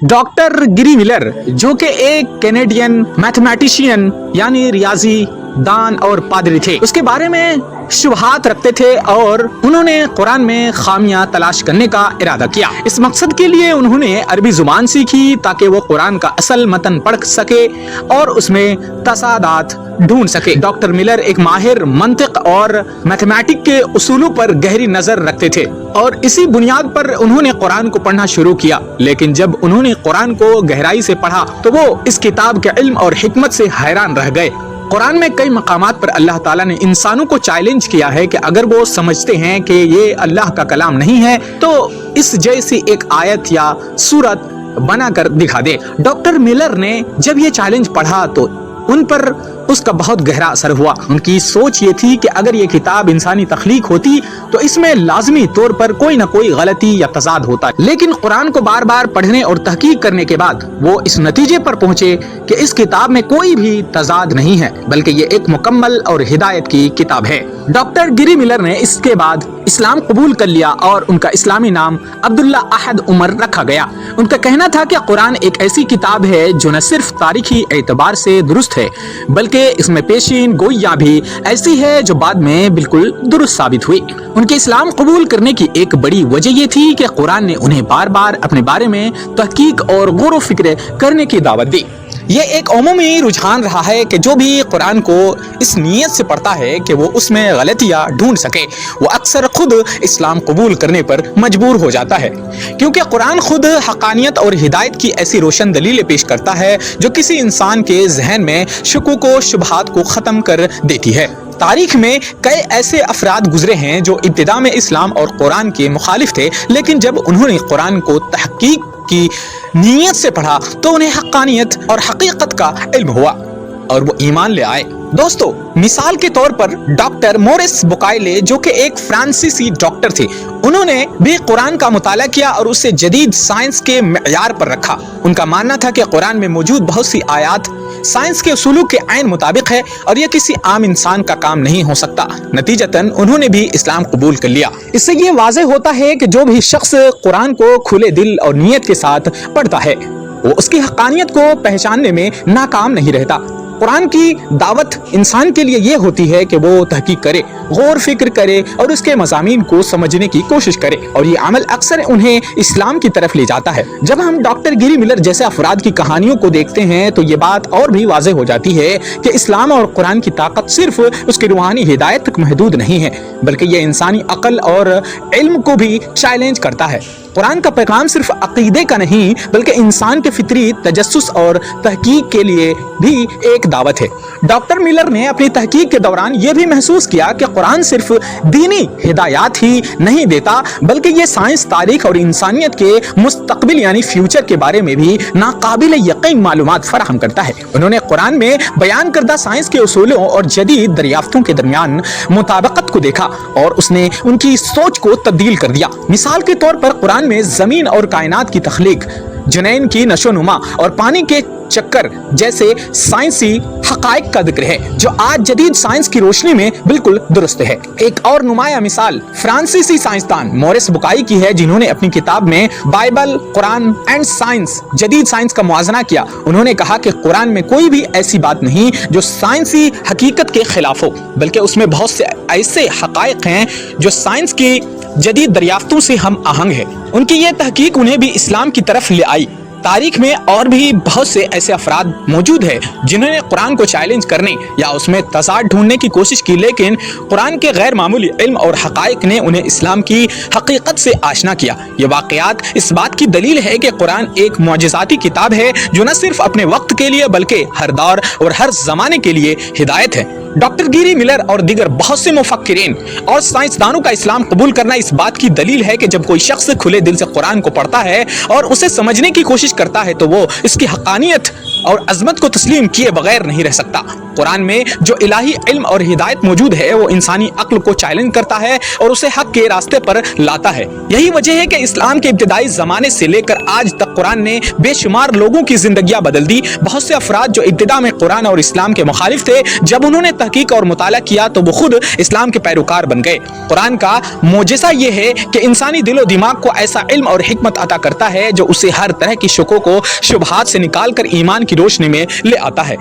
Doctor गिरी Miller जो कि एक कैनेडियन मैथमेटिशियन यानी रियाजी दान और पादरी थे, उसके बारे में शुबहात रखते थे और उन्होंने कुरान में खामियां तलाश करने का इरादा किया। इस मकसद के लिए उन्होंने अरबी जुबान सीखी ताकि वो कुरान का असल मतन पढ़ सके और उसमें तसादात ढूंढ सके। डॉक्टर मिलर एक माहिर मंतिक और मैथमेटिक के उसूलों पर गहरी नजर रखते थे और इसी बुनियाद पर उन्होंने कुरान को पढ़ना शुरू किया। लेकिन जब उन्होंने कुरान को गहराई से पढ़ा तो वो इस किताब के इल्म और हिकमत से हैरान रह गए। कुरान में कई मकामात पर अल्लाह ताला ने इंसानों को चैलेंज किया है कि अगर वो समझते हैं कि ये अल्लाह का कलाम नहीं है तो इस जैसी एक आयत या सूरत बना कर दिखा दे। डॉक्टर मिलर ने जब ये चैलेंज पढ़ा तो उन पर उसका बहुत गहरा असर हुआ। उनकी सोच ये थी कि अगर ये किताब इंसानी तख्लीक होती तो इसमें लाजमी तौर पर कोई ना कोई गलती या तजाद होता। लेकिन कुरान को बार बार पढ़ने और तहकीक करने के बाद वो इस नतीजे पर पहुंचे कि इस किताब में कोई भी तजाद नहीं है, बल्कि ये एक मुकम्मल और हिदायत की किताब है। डॉक्टर गिरी मिलर ने इसके बाद इस्लाम कबूल कर लिया और उनका इस्लामी नाम अब्दुल्ला अहद उमर रखा गया। उनका कहना था कि कुरान एक ऐसी किताब है जो न सिर्फ तारीखी एतबार से दुरुस्त है बल्कि इसमें पेशीन गोइयां भी ऐसी है जो बाद में बिल्कुल दुरुस्त साबित हुई। उनके इस्लाम कबूल करने की एक बड़ी वजह ये थी कि कुरान ने उन्हें बार बार अपने बारे में तहकीक और गौर व फिक्र करने की दावत दी। ये एक अमूमी रुझान रहा है कि जो भी कुरान को इस नीयत से पढ़ता है कि वो उसमें गलतियां ढूंढ सके, वो अक्सर खुद इस्लाम कबूल करने पर मजबूर हो जाता है, क्योंकि कुरान खुद हकानियत और हिदायत की ऐसी रोशन दलीलें पेश करता है जो किसी इंसान के जहन में शुकूक व शुबहात को ख़त्म कर देती है। तारीख में कई ऐसे अफराद गुजरे हैं जो इब्तिदा में इस्लाम और कुरान के मुखालिफ थे, लेकिन जब उन्होंने कुरान को तहकीक की नीयत से पढ़ा तो उन्हें हक्कानियत और हकीकत का इल्म हुआ और वो ईमान ले आए। दोस्तों, मिसाल के तौर पर डॉक्टर मोरिस बुकाइले जो कि एक फ्रांसीसी डॉक्टर थे, उन्होंने भी कुरान का मुताला किया और उसे जदीद साइंस के मेयार पर रखा। उनका मानना था कि कुरान में मौजूद बहुत सी आयात साइंस के उसूलों के ऐन मुताबिक है और यह किसी आम इंसान का काम नहीं हो सकता। नतीजतन उन्होंने भी इस्लाम कबूल कर लिया। इससे ये वाज़ेह होता है कि जो भी शख्स कुरान को खुले दिल और नीयत के साथ पढ़ता है वो उसकी हक्कानियत को पहचानने में नाकाम नहीं रहता। कुरान की दावत इंसान के लिए ये होती है कि वो तहकीक करे, गौर फिक्र करे और उसके मज़ामीन को समझने की कोशिश करे, और ये अमल अक्सर उन्हें इस्लाम की तरफ ले जाता है। जब हम डॉक्टर गिरी मिलर जैसे अफराद की कहानियों को देखते हैं तो ये बात और भी वाज़ेह हो जाती है कि इस्लाम और कुरान की ताकत सिर्फ उसकी रूहानी हिदायत तक महदूद नहीं है, बल्कि ये इंसानी अक्ल और इल्म को भी चैलेंज करता है। कुरान का पैगाम सिर्फ अकीदे का नहीं बल्कि इंसान के फितरी तजस्सुस और तहकीक के लिए भी एक दावत है। डॉक्टर मिलर ने अपनी तहकीक के दौरान यह भी महसूस किया कि कुरान सिर्फ दीनी हिदायत ही नहीं देता बल्कि ये साइंस, तारीख और इंसानियत के मुस्तकबिल यानी फ्यूचर के बारे में भी नाकाबिल यकीन मालूमात फराहम करता है। उन्होंने कुरान में बयान करदा साइंस के उसूलों और जदीद दरियाफ्तों के दरमियान मुताबिकत को देखा और उसने उनकी सोच को तब्दील कर दिया। मिसाल के तौर पर कुरान में जमीन और कायनात की तख्लीक, जुनैन की नशोनुमा और पानी के चक्कर जैसे साइंसी हकायक का जिक्र है जो आज जदीद साइंस की रोशनी में बिल्कुल दुरुस्त है। एक और नुमाया मिसाल फ्रांसीसी साइंसदान मोरिस बुकाई की है, जिन्होंने अपनी किताब में बाइबल, कुरान एंड साइंस, जदीद साइंस का मुआजना किया। उन्होंने कहा कि कुरान में कोई भी ऐसी बात नहीं जो साइंसी हकीकत के खिलाफ हो, बल्कि उसमें बहुत से ऐसे हकायक हैं जो साइंस की जदीद दरियाफ्तों से हम आहंग है। उनकी ये तहकीक उन्हें भी इस्लाम की तरफ ले आई। तारीख में और भी बहुत से ऐसे अफराद मौजूद हैं जिन्होंने कुरान को चैलेंज करने या उसमें तजाद ढूंढने की कोशिश की, लेकिन कुरान के गैर मामूली इल्म और हकायक ने उन्हें इस्लाम की हकीकत से आशना किया। ये वाक़यात इस बात की दलील है कि कुरान एक मौजिज़ाती किताब है जो न सिर्फ अपने वक्त के लिए बल्कि हर दौर और हर जमाने के लिए हिदायत है। डॉक्टर गिरी मिलर और दीगर बहुत से मुफक्किरीन और साइंसदानों का इस्लाम कबूल करना इस बात की दलील है कि जब कोई शख्स खुले दिल से कुरान को पढ़ता है और उसे समझने की कोशिश करता है तो वो इसकी हक्कानियत اور عظمت کو تسلیم کیے بغیر نہیں رہ سکتا۔ قرآن میں جو الہی علم اور ہدایت موجود ہے وہ انسانی عقل کو چیلنج کرتا ہے اور اسے حق کے راستے پر لاتا ہے۔ یہی وجہ ہے کہ اسلام کے ابتدائی زمانے سے لے کر آج تک قرآن نے بے شمار لوگوں کی زندگیاں بدل دی۔ بہت سے افراد جو ابتدا میں قرآن اور اسلام کے مخالف تھے، جب انہوں نے تحقیق اور مطالعہ کیا تو وہ خود اسلام کے پیروکار بن گئے۔ قرآن کا معجزہ یہ ہے کہ انسانی دل و دماغ کو ایسا علم اور حکمت عطا کرتا ہے جو اسے ہر طرح کی شکوک و شبہات سے نکال کر ایمان کی روشنی میں لے آتا ہے۔